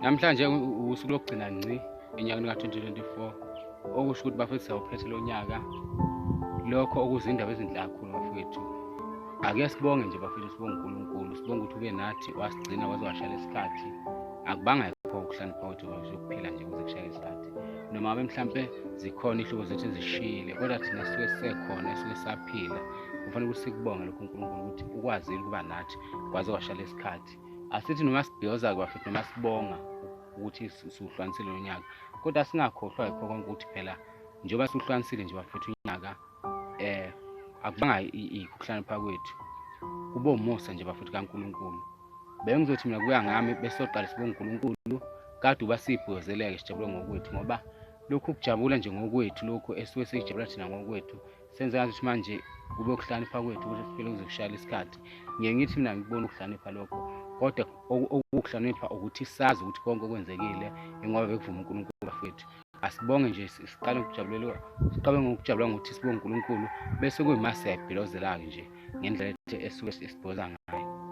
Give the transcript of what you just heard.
Namhlanje usuku lokugcina ngci enyakeni ka-2024 okusho ukuthi bafethu sawuphethe lo nyaka lokho okuzindaba ezinhle kakhulu bafethu. Ake sibonge nje bafethu, sibonge uNkulunkulu, sibonge ukuthi ube nathi wasigcina waze washaya isikhathi. Akubanga yikho ukuhlanipha kwethu ukuphila nje kuze kushaya isikhathi. Noma ngabe mhlampe zikhona ihlobo zethu ezishile, kodwa thina sisuke sisekhona, sisuke saphila. Kufanele ukuthi sikubonge lokho uNkulunkulu ukuthi ukwazile ukuba nathi waze washaya isikhathi. Asithi noma sibhiyoza bafethu, noma sibonga ukuthi siwuhlukanisile lo nyaka, kodwa singakhohlwa yikho konke ukuthi phela njengoba siwuhlukanisile nje bafethu unyaka, akubanga ukuhlanipha kwethu, kube umusa nje bafethu kaNkulunkulu. Bengizothi mina kuya ngami bese soqala sibonga uNkulunkulu kade uba sibhiyozeleke sijabule ngokwethu, ngoba lokhu ukujabula nje ngokwethu, lokhu esuke sijabula thina ngokwethu senze ngathi manje kube ukuhlanipha kwethu ukuthi siphele kuze kushaya isikhathi. Ngeke ngithi mina ngikubona ukuhlanipha lokho, kodwa ukuhlanipha ukuthi sazi ukuthi konke okwenzekile ingoba bekuvuma uNkulunkulu bafethu. Asibonge nje, siqale ngokujabula ngokuthi sibonge uNkulunkulu bese kuyima siyayibhilozela-ke nje ngendlela esuke sibhiyoza ngayo.